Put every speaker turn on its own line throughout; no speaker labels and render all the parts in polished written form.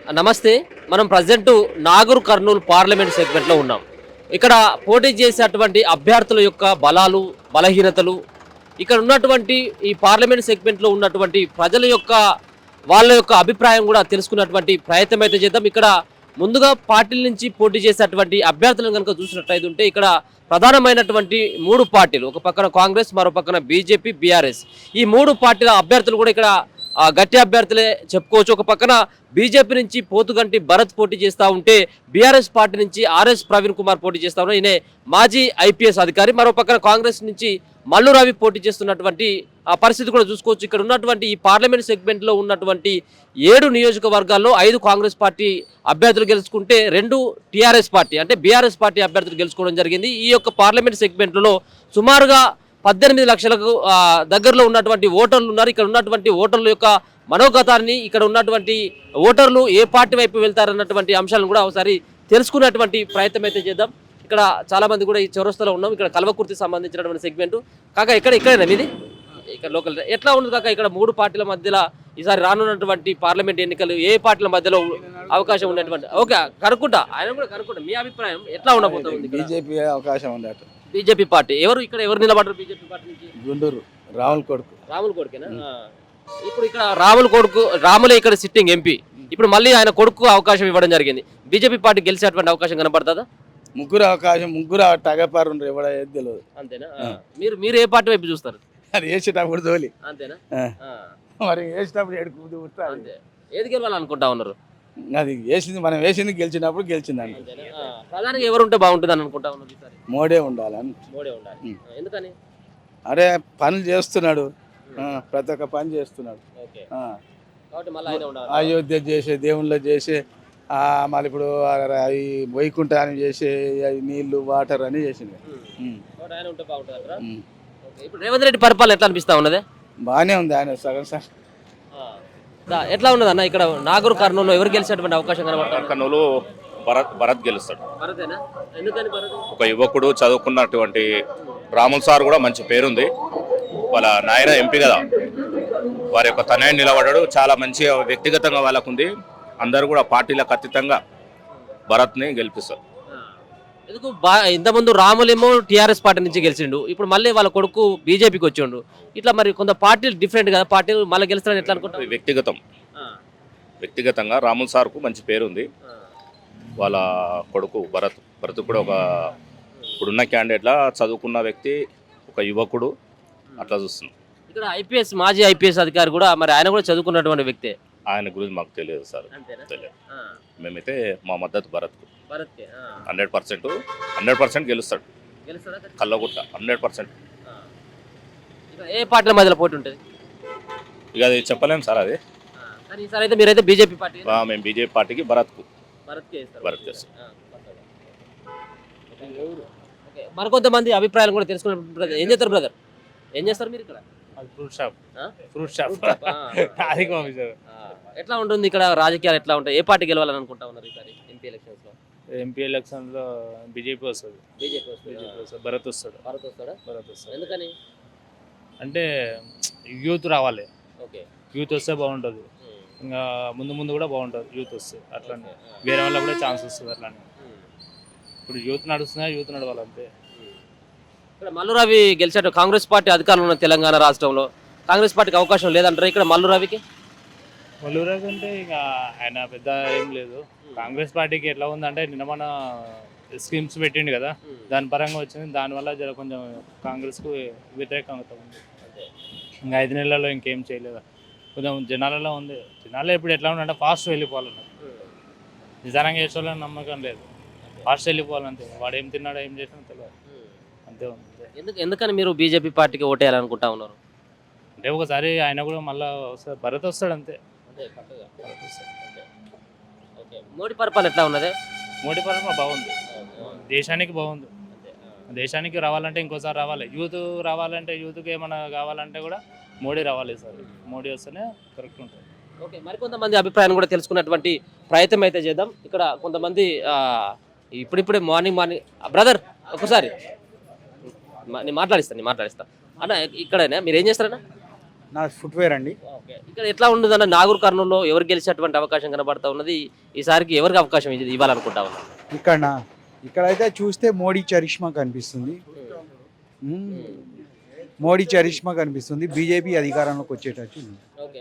నమస్తే. మనం present Nagar Kurnool parliament సెగ్మెంట్లో ఉన్నాం. ఇక్కడ పోటీ చేసేటువంటి అభ్యర్థుల యొక్క బలాలు, బలహీనతలు, ఇక్కడ ఉన్నటువంటి ఈ పార్లమెంట్ సెగ్మెంట్లో ఉన్నటువంటి ప్రజల యొక్క వాళ్ళ యొక్క అభిప్రాయం కూడా తెలుసుకున్నటువంటి ప్రయత్నం అయితే చేద్దాం. ఇక్కడ ముందుగా పార్టీల నుంచి పోటీ చేసేటువంటి అభ్యర్థులను కనుక చూసినట్లయితే ఉంటే ఇక్కడ ప్రధానమైనటువంటి మూడు పార్టీలు, ఒక పక్కన కాంగ్రెస్, మరో పక్కన బీజేపీ, బీఆర్ఎస్, ఈ మూడు పార్టీల అభ్యర్థులు కూడా ఇక్కడ గట్టి అభ్యర్థులే చెప్పుకోవచ్చు. ఒక పక్కన బీజేపీ నుంచి పోతుగంటి భరత్ పోటీ చేస్తూ ఉంటే, బీఆర్ఎస్ పార్టీ నుంచి ఆర్ఎస్ ప్రవీణ్ కుమార్ పోటీ చేస్తా ఉన్నారు. ఈయన మాజీ ఐపీఎస్ అధికారి. మరో పక్కన కాంగ్రెస్ నుంచి మల్లు రవి పోటీ చేస్తున్నటువంటి ఆ పరిస్థితి కూడా చూసుకోవచ్చు. ఇక్కడ ఉన్నటువంటి ఈ పార్లమెంట్ సెగ్మెంట్లో ఉన్నటువంటి 7 నియోజకవర్గాల్లో 5 కాంగ్రెస్ పార్టీ అభ్యర్థులు గెలుచుకుంటే 2 టీఆర్ఎస్ పార్టీ అంటే బీఆర్ఎస్ పార్టీ అభ్యర్థులు గెలుచుకోవడం జరిగింది. ఈ యొక్క పార్లమెంట్ సెగ్మెంట్లో సుమారుగా 18 లక్షలకు దగ్గరలో ఉన్నటువంటి ఓటర్లు ఉన్నారు. ఇక్కడ ఉన్నటువంటి ఓటర్ల యొక్క మనోగతాన్ని, ఇక్కడ ఉన్నటువంటి ఓటర్లు ఏ పార్టీ వైపు వెళ్తారన్నటువంటి అంశాలను కూడా ఒకసారి తెలుసుకున్నటువంటి ప్రయత్నం అయితే చేద్దాం. ఇక్కడ చాలా మంది కూడా ఈ చౌరస్తాలో ఉన్నాం. ఇక్కడ కల్వకుర్తికి సంబంధించినటువంటి సెగ్మెంట్. కాకా ఇక్కడేనా మీది? ఇక్కడ లోకల్ ఎట్లా ఉంది కాక? ఇక్కడ 3 పార్టీల మధ్యలో ఈసారి రానున్నటువంటి పార్లమెంట్ ఎన్నికలు ఏ పార్టీల మధ్యలో అవకాశం ఉన్నటువంటి? ఓకే, కనుక్కుంటా, ఆయన కూడా కనుక్కుంటా. మీ అభిప్రాయం ఎట్లా ఉండబోతుంది?
బీజేపీ అవకాశం ఉంది అటు.
బీజేపీ పార్టీ ఎవరు నిలబడ్డారు బీజేపీ పార్టీ నుంచి?
గుంటూరు రాముల కొడుకు.
రాముల కొడుకేనా? ఇప్పుడు ఇక్కడ రాముల కొడుకు, రాములే ఇక్కడ సిట్టింగ్ ఎంపీ. ఇప్పుడు మళ్ళీ ఆయన కొడుకు అవకాశం ఇవ్వడం జరిగింది. బీజేపీ పార్టీ గెలిచేటువంటి అవకాశం కనబడుతుందా?
ముగ్గురు టగపారు ఎవడ తెలియదు.
అంతేనా? మీరు ఏ పార్టీ వైపు చూస్తారు?
అది వేసేటప్పుడు తోలి.
అంతేనా?
మరి వేసేటప్పుడు ఏడుకుంటే
ఏది గెలవాలనుకుంటా ఉన్నారు?
అది వేసింది, మనం వేసింది గెలిచినప్పుడు గెలిచిందని.
ప్రధానంగా ఎవరు ఉంటే బాగుంటుంది అని అనుకుంటా ఉన్నారు ఈసారి?
మోడే ఉండాలని.
మోడే ఉండాలి. ఎందుకని?
అరే పనులు చేస్తున్నాడు, ప్రతి ఒక్క పని చేస్తున్నాడు. అయోధ్య చేసే, దేవుళ్ళ చేసే, మళ్ళీ ఇప్పుడు ఈ వైకుంఠాన్ని చేసే, నీళ్లు వాటర్ అని చేసింది.
ఇప్పుడు రేవంత్ రెడ్డి పరిపాలన ఎట్లా అనిపిస్తా ఉన్నది?
బాగానే ఉంది. ఆయన సగం సగం
ఎట్లా ఉన్నది అన్న? ఇక్కడ నాగర్ కర్నూలు ఎవరు గెలిచేటువంటి అవకాశం కనబడుతుంది?
కర్నూలు భరత్ గెలుస్తాడు.
భరతేనా? ఎందుకని భరత్?
ఒక యువకుడు, చదువుకున్నటువంటి రాముల్ సార్ కూడా మంచి పేరుంది. వాళ్ళ నాయన ఎంపీ కదా, వారి యొక్క తనయుడు నిలబడ్డాడు. చాలా మంచి వ్యక్తిగతంగా వాళ్ళకుంది. అందరూ కూడా పార్టీలకు అతీతంగా భరత్ని గెలిపిస్తారు.
ఎందుకు? ఇంతకుముందు రాములేమో టీఆర్ఎస్ పార్టీ నుంచి గెలిచిండు, ఇప్పుడు మళ్ళీ వాళ్ళ కొడుకు బీజేపీకి వచ్చిండు. ఇట్లా మరి కొంత పార్టీలు డిఫరెంట్ కదా, పార్టీలు మళ్ళీ గెలుస్తారని ఎట్లా అనుకుంటారు?
వ్యక్తిగతంగా రాముల్ సార్కు మంచి పేరుంది. వాళ్ళ కొడుకు భరత్ కూడా ఒక ఇప్పుడున్న క్యాండిడేట్లా చదువుకున్న వ్యక్తి, ఒక యువకుడు, అట్లా చూస్తున్నాం.
ఇక్కడ ఐపీఎస్, మాజీ ఐపీఎస్ అధికారి కూడా, మరి ఆయన కూడా చదువుకున్నటువంటి వ్యక్తే.
ఆయన గురించి మాకు తెలియదు సార్, తెలియదు. మేమైతే మా మద్దతు భరత్కు 100% గెలుస్తాడు. కల్లగుట్ట 100%.
ఏ పార్టీల మధ్యలో పోటీ ఉంటుంది?
ఇక అది చెప్పలేము సార్. అది
ఈసారి అయితే మీరైతే బీజేపీ పార్టీ?
మేము బీజేపీ పార్టీకి భరత్ చేస్తాం.
మరికొంతమంది అభిప్రాయాలు కూడా తెలుసుకున్న. ఏం చేస్తారు బ్రదర్? ఏం చేస్తారు మీరు ఇక్కడ?
Fruit shop.
ఎట్లా ఉంటుంది ఇక్కడ రాజకీయాలు? ఎట్లా ఉంటాయి? ఏ పార్టీ గెలవాలని అనుకుంటా ఉన్నారు ఈసారి ఎంపీ ఎలక్షన్స్ లో?
బీజేపీ వస్తుంది. భరత్ వస్తాడా?
ఎందుకని?
అంటే యూత్ రావాలి.
ఓకే,
యూత్ వస్తే బాగుంటుంది. ఇంకా ముందు కూడా బాగుంటుంది యూత్ వస్తే. అట్లానే వేరే వాళ్ళ కూడా ఛాన్స్ వస్తుంది. అట్లానే ఇప్పుడు యూత్ నడవాలి అంతే.
ఇక్కడ మల్లు రవి గెలిచాడు. కాంగ్రెస్ పార్టీ అధికారంలో ఉన్న తెలంగాణ రాష్ట్రంలో కాంగ్రెస్ పార్టీకి అవకాశం లేదంటారు ఇక్కడ మల్లు రవికి?
మల్లు రవి అంటే ఇక ఆయన పెద్ద ఏం లేదు. కాంగ్రెస్ పార్టీకి ఎట్లా ఉందంటే నిన్న మన స్కీమ్స్ పెట్టిండు కదా, దాని పరంగా వచ్చింది. దానివల్ల జర కొంచెం కాంగ్రెస్కు వ్యతిరేకంగా ఉంది. ఇంకా 5 నెలల్లో ఇంకేం చేయలేదు. కొంచెం జనాలలో ఉంది. జనాలు ఇప్పుడు ఎట్లా ఉందంటే ఫాస్ట్ వెళ్ళిపోవాలన్నారు. నిజానంగా చేసేవాళ్ళని నమ్మకం లేదు. ఫాస్ట్ వెళ్ళిపోవాలంతే. వాడు ఏం తిన్నాడో ఏం చేసినా తెలియదు. అంతే ఉంది.
ఎందుకని మీరు బీజేపీ పార్టీకి ఓటేయాలనుకుంటా ఉన్నారు?
అంటే ఒకసారి ఆయన కూడా మళ్ళీ భరత్ వస్తాడు అంతే.
మోడీ పరిపాలన ఎట్లా ఉన్నది?
మోడీ పరిపాలన బాగుంది. దేశానికి బాగుంది. దేశానికి రావాలంటే ఇంకోసారి రావాలి. యూత్ రావాలంటే, యూత్కి ఏమైనా కావాలంటే కూడా మోడీ రావాలి సార్. మోడీ వస్తేనే కరెక్ట్ ఉంటుంది.
ఓకే, మరికొంతమంది అభిప్రాయాన్ని కూడా తెలుసుకున్నటువంటి ప్రయత్నం అయితే చేద్దాం. ఇక్కడ కొంతమంది ఇప్పుడిప్పుడే మార్నింగ్ బ్రదర్ ఒకసారి నేను మాట్లాడిస్తా అన్న. ఇక్కడైనా మీరు ఏం చేస్తారన్నా?
నా ఫుట్వేర్ అండి.
ఓకే. ఇక్కడ ఎట్లా ఉండదన్న నాగూర్ కర్నూలులో ఎవరు గెలిచేటువంటి అవకాశం కనబడతా ఉన్నది? ఈసారికి ఎవరికి అవకాశం ఇవ్వాలనుకుంటా ఉన్నారు?
ఇక్కడైతే చూస్తే మోడీ చరిష్మా కనిపిస్తుంది. మోడీ చరిష్మా కనిపిస్తుంది. బీజేపీ అధికారంలోకి వచ్చేటట్టు ఉంది.
ఓకే.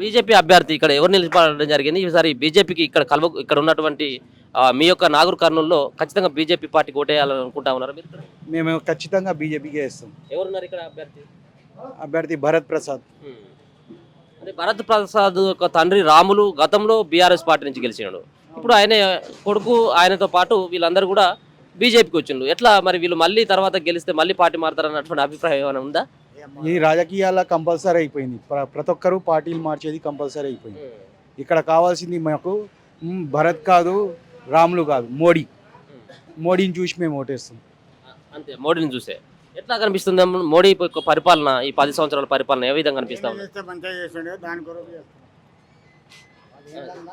బీజేపీ అభ్యర్థి ఇక్కడ ఎవరు నిలబడడం జరిగింది? ఈసారి బీజేపీకి ఇక్కడ ఉన్నటువంటి మీ యొక్క నాగూర్ కర్నూలులో ఖచ్చితంగా బీజేపీ పార్టీకి ఓటేయాలనుకుంటా ఉన్నారు మీరు?
మేము ఖచ్చితంగా బీజేపీకే వేస్తాం.
ఎవరున్నారు ఇక్కడ
అభ్యర్థి భరత్ ప్రసాద్.
అంటే భరత్ ప్రసాద్ యొక్క తండ్రి రాములు గతంలో బీఆర్ఎస్ పార్టీ నుంచి గెలిచినాడు. ఇప్పుడు ఆయన కొడుకు ఆయనతో పాటు వీళ్ళందరూ కూడా బీజేపీకి వచ్చిండు. ఎట్లా మరి వీళ్ళు మళ్ళీ తర్వాత గెలిస్తే మళ్ళీ పార్టీ మారుతారన్నటువంటి అభిప్రాయం ఏమైనా ఉందా?
ఈ రాజకీయాల కంపల్సరీ అయిపోయింది. ప్రతి ఒక్కరూ పార్టీలు మార్చేది కంపల్సరీ అయిపోయింది. ఇక్కడ కావాల్సింది మాకు భరత్ కాదు, రాములు కాదు, మోడీని చూసి మేము ఓటేస్తాం.
అంతే, మోడీని చూసే. ఎట్లా కనిపిస్తుంది మోడీ యొక్క పరిపాలన, ఈ 10 సంవత్సరాల పరిపాలన ఏ విధంగా కనిపిస్తా ఉంది?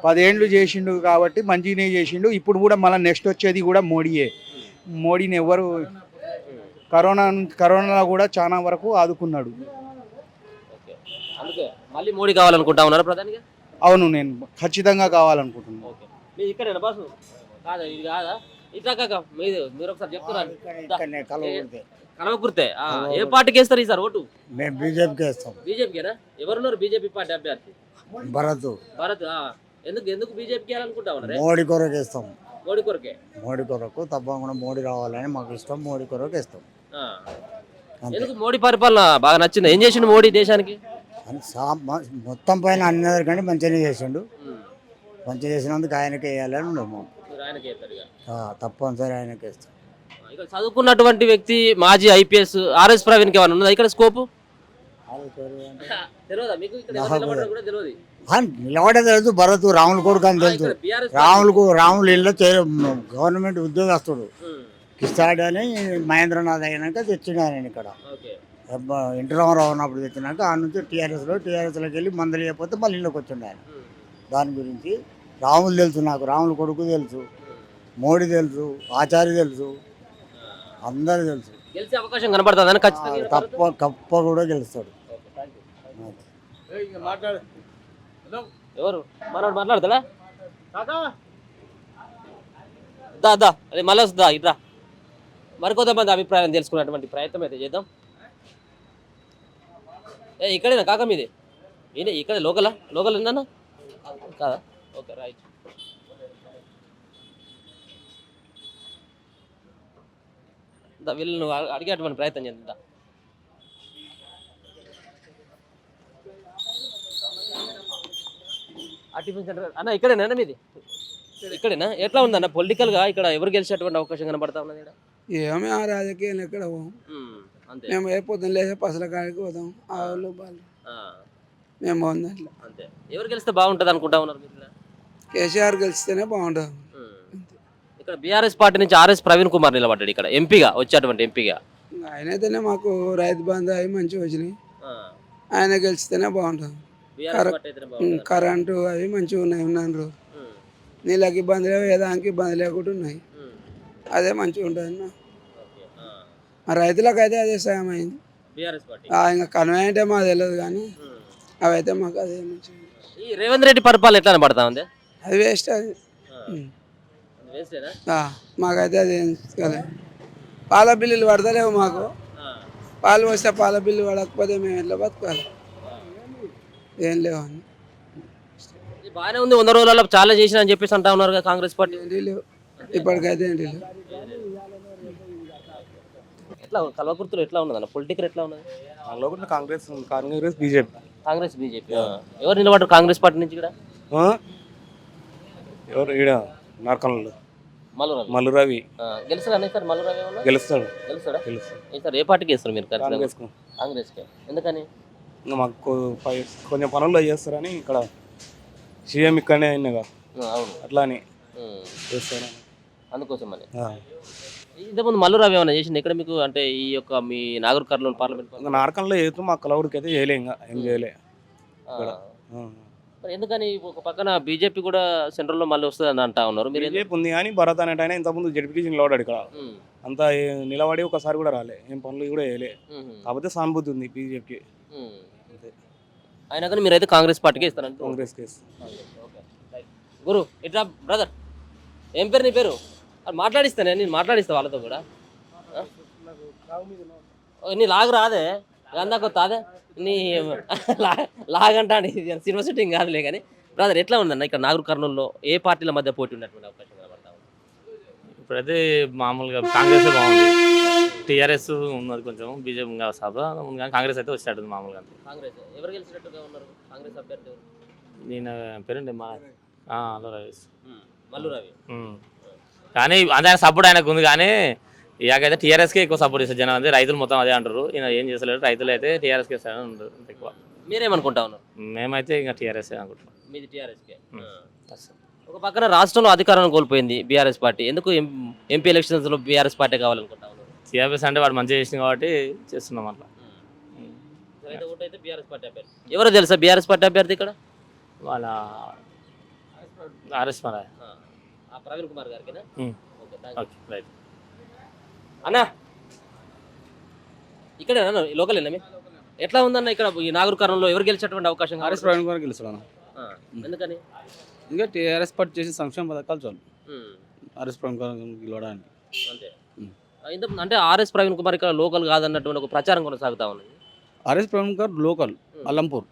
10 ఏళ్ళు చేసిండు కాబట్టి మంచిగానే చేసిండు. ఇప్పుడు కూడా మళ్ళీ నెక్స్ట్ వచ్చేది కూడా మోడీయే. మోడీని ఎవరు కరోనా కూడా చాలా వరకు ఆదుకున్నాడు.
అందుకే మళ్ళీ మోడీ కావాలనుకుంటా ఉన్నారు ప్రధానిగా?
అవును, నేను ఖచ్చితంగా కావాలనుకుంటున్నాను.
ఓకే. మీరు ఇక్కడేనా బాసు? కాదా, ఇది కాదా? ఇట్లా కాక మీరు ఒకసారి చెప్తున్నారు. కలవకుర్తే. ఏ పార్టీకి వేస్తారు ఈసారి ఓటు?
మేము బీజేపీకి వేస్తాం.
బీజేపీకేనా? ఎవరున్నారు బీజేపీ పార్టీ అభ్యర్థి?
భరత్.
ఎందుకు బీజేపీకి వేయాలనుకుంటా ఉన్నారు?
మోడీ కొరకు వేస్తాం.
మోడీ కొరకే?
మోడీ కొరకు తప్పకుండా మోడీ రావాలని మాకు ఇష్టం. మోడీ కొరకు వేస్తాం.
ఎందుకు మోడీ పరిపాలన బాగా నచ్చింది? ఏం చేసిండు మోడీ దేశానికి?
మొత్తం పైన అన్ని మంచిగానే చేసిండు. మంచిగా చేసినందుకు ఆయనకే వేయాలని ఉండదు మాకు. తప్పనిసరి ఆయనకే వేస్తాం.
ఇక్కడ చదువుకున్నటువంటి వ్యక్తి మాజీ ఐపీఎస్ ఆర్ఎస్ ప్రవీణ్కి ఏమైనా ఉన్నదా ఇక్కడ స్కోపు?
నిలబడే తెలుసు. భరత్ రాములు కొడుకు అని తెలుసు. రాములు ఇళ్ళ గవర్నమెంట్ ఉద్యోగస్తుడు కిస్తాడు అని మహేంద్రనాథ్ అయినాక తెచ్చిండు ఆయన ఇక్కడ. ఎన్టీ రామారావు ఉన్నప్పుడు తెచ్చినాక ఆ నుంచి టీఆర్ఎస్లోకి వెళ్ళి మందలు లేకపోతే మళ్ళీ ఇళ్ళకి వచ్చిండు ఆయన. దాని గురించి రాములు తెలుసు నాకు. రాములు కొడుకు తెలుసు, మోడీ తెలుసు, ఆచార్య తెలుసు, అందరు తెలుసు.
గెలిచే అవకాశం కనబడుతుందని ఖచ్చితంగా
కప్ప కూడా గెలుస్తాడు.
ఎవరు మనోడు మాట్లాడతాడా? దా అదే మళ్ళీ వస్తుందా ఇట్లా మరికొంతమంది అభిప్రాయం తెలుసుకున్నటువంటి ప్రయత్నం అయితే చేద్దాం. ఇక్కడేనా కాక మీది? ఇక్కడ లోకల్ ఉందన్నా కాదా? Okay, right. వీళ్ళను అడిగేటువంటి ప్రయత్నం చేద్దాం. ఆర్టిఫిషియల్ సెంటర్ అన్న ఇక్కడేనా మీది? ఇక్కడేనా? ఎట్లా ఉందన్న పొలిటికల్గా ఇక్కడ ఎవరు గెలిచేటువంటి అవకాశం కనబడతా ఉన్నది?
ఏమే ఆ రాజకీయాలు ఎక్కడ
అంతే,
మేము అయిపోతాం లేదా పసల కాడికి పోతాం. ఆ వాళ్ళు మేము బాగుంది అట్లా.
అంతే. ఎవరు గెలిస్తే బాగుంటుంది అనుకుంటా ఉన్నారు మీరు?
కేసీఆర్ గెలిస్తేనే బాగుంటుంది.
ఇక్కడ బీఆర్ఎస్ పార్టీ నుంచి ఆర్ఎస్ ప్రవీణ్ కుమార్ నిలబడ్డాడు ఇక్కడ ఎంపీగా, వచ్చేటువంటి ఎంపీగా.
ఆయనైతేనే మాకు రైతు బంధు అవి మంచిగా వచ్చినాయి. ఆయన గెలిస్తేనే బాగుంటుంది. కరెంటు అవి మంచిగా ఉన్నాయి. నీళ్ళకి ఇబ్బంది లేవు, ఏదానికి ఇబ్బంది లేకుండా ఉన్నాయి. అదే మంచిగా ఉంటుంది అన్న. రైతులకు అయితే అదే సాయం అయింది. ఇంకా కన్వీనెంట్ మాకు తెలియదు కానీ అవి అయితే మాకు అదే మంచిగా.
ఈ రేవంత్ రెడ్డి పరిపాలన ఎట్లా పడతా ఉంది?
అది వేస్ట్. అది మాకైతే అది కదా. పాల బిల్లులు పడతలేవు మాకు. పాలు వస్తే పాల బిల్లు పడకపోతే మేము ఎట్లా బతకాలి? ఏం లేవు అని
బాగానే ఉంది. 100 రోజులలో చాలా చేసిన అని చెప్పేసి అంటా ఉన్నారు కాంగ్రెస్ పార్టీ.
ఏంటి లేవు ఇప్పటికైతే. ఏంటి లేవు.
ఎట్లా కల్వకుర్తిలో ఎట్లా ఉన్నదన్న పొలిటికల్ ఎట్లా ఉన్నది?
కాంగ్రెస్ బీజేపీ.
ఎవరు నిలబడ్డారు కాంగ్రెస్ పార్టీ నుంచి ఇక్కడ?
ఎవరు ఈడ నార్కల్లో మల్లు రవి
గెలుస్తాడు. సార్ మల్లు రవి
గెలుస్తాడా?
సార్ ఏ పార్టీకి వేస్తారు మీరు? కాంగ్రెస్కి. ఎందుకని?
మాకు కొంచెం పనుల్లో చేస్తారని ఇక్కడ సీఎం ఇక్కడనే అయినాగా.
అవును,
అట్లా అని చేస్తారని
అందుకోసం అని. ఇంతకుముందు మల్లు రవి ఏమైనా చేసింది ఇక్కడ మీకు? అంటే ఈ యొక్క మీ నాగూర్ కర్నూలు పార్లమెంట్
నార్కల్లో చేస్తూ మా కలవరికి అయితే చేయలే. ఇంకా ఏం చేయలే.
ఎందుకని ఒక పక్కన బీజేపీ కూడా సెంట్రల్లో మళ్ళీ వస్తుంది అని అంటా ఉన్నారు. మీరు
బీజేపీ ఉంది కానీ భరత్ అనేట ఆయన ఇంతకుముందు జడ్పీటీసీ నిలబడ్డాడు ఇక్కడ. అంతా నిలబడి ఒకసారి కూడా రాలే, ఏం పనులు కూడా చేయలే. కాకపోతే సానుభూతి ఉంది బీజేపీకి.
అయినా కానీ మీరైతే కాంగ్రెస్ పార్టీకి ఇస్తారంట.
కాంగ్రెస్ కేసు.
Okay right. గురు ఇట్లా బ్రదర్ ఏం పేరు నీ పేరు? అది మాట్లాడిస్తానే, నేను మాట్లాడిస్తా వాళ్ళతో కూడా. నీ లాగు రాదే అందాక వస్తాదే నీ లాగంటా సినిమా షూటింగ్ కాదులే. కానీ బ్రదర్ ఎట్లా ఉందన్న ఇక్కడ నాగర్ కర్నూలులో ఏ పార్టీల మధ్య పోటీ ఉన్నటువంటి అవకాశం కనబడతా ఉంది?
ఇప్పుడైతే మామూలుగా కాంగ్రెస్ బాగుంది, టీఆర్ఎస్ ఉన్నది కొంచెం, బీజేపీ ఇంకా సభ కానీ కాంగ్రెస్ అయితే వచ్చేటట్టుంది మామూలుగా.
కాంగ్రెస్ ఎవరు గెలిచినట్టుగా ఉన్నారు? కాంగ్రెస్ అభ్యర్థి ఎవరు?
నేను పేరుండి మా హలో రవీష్.
మల్లు రవి.
కానీ అంటే ఆయన సపోర్ట్ ఆయనకు ఉంది, కానీ ఇలాగైతే టీఆర్ఎస్కే ఎక్కువ సపోర్ట్ చేస్తారు జనం. అంటే రైతులు మొత్తం అదే అంటారు, ఈయన ఏం చేస్తలేరు, రైతులు అయితే టీఆర్ఎస్కే ఇస్తారని ఉంటారు ఎక్కువ.
మీరేమనుకుంటా ఉన్నారు?
మేమైతే ఇంకా టీఆర్ఎస్ అనుకుంటున్నాం.
మీది టీఆర్ఎస్కే. ఒక పక్కన రాష్ట్రంలో అధికారాన్ని కోల్పోయింది బీఆర్ఎస్ పార్టీ. ఎందుకు ఎంపీ ఎలక్షన్స్లో బీఆర్ఎస్ పార్టీ కావాలనుకుంటా ఉన్నారు?
టీఆర్ఎస్ అంటే వాడు మంచిగా చేసింది కాబట్టి చేస్తున్నాం అట్లా.
ఓటైతే బీఆర్ఎస్ పార్టీ అభ్యర్థి ఎవరో తెలుసా? బీఆర్ఎస్ పార్టీ అభ్యర్థి ఇక్కడ
వాళ్ళ ఆర్ఎస్ మన
ప్రవీణ్ కుమార్ గారికి.
Okay right.
అన్నా ఇక్కడ లోకల్ ఎట్లా ఉందన్న ఇక్కడ ఈ నాగర్ కర్నూలులో ఎవరు గెలిచేటువంటి అవకాశం?
ఆర్ఎస్ ప్రవీణ్ కుమార్ గెలుస్తాడు.
ఎందుకని?
ఇంకా టీఆర్ఎస్ పార్టీ చేసిన సంక్షేమ పథకాలు చాలు ఆర్ఎస్ ప్రవీణ్ కుమార్ గెలవడానికి.
అంతే. అంటే ఆర్ఎస్ ప్రవీణ్ కుమార్ ఇక్కడ లోకల్ కాదన్నటువంటి ఒక ప్రచారం కొనసాగుతా ఉన్నది.
ఆర్ఎస్ ప్రవీణ్ కుమార్ లోకల్ అల్లంపూర్,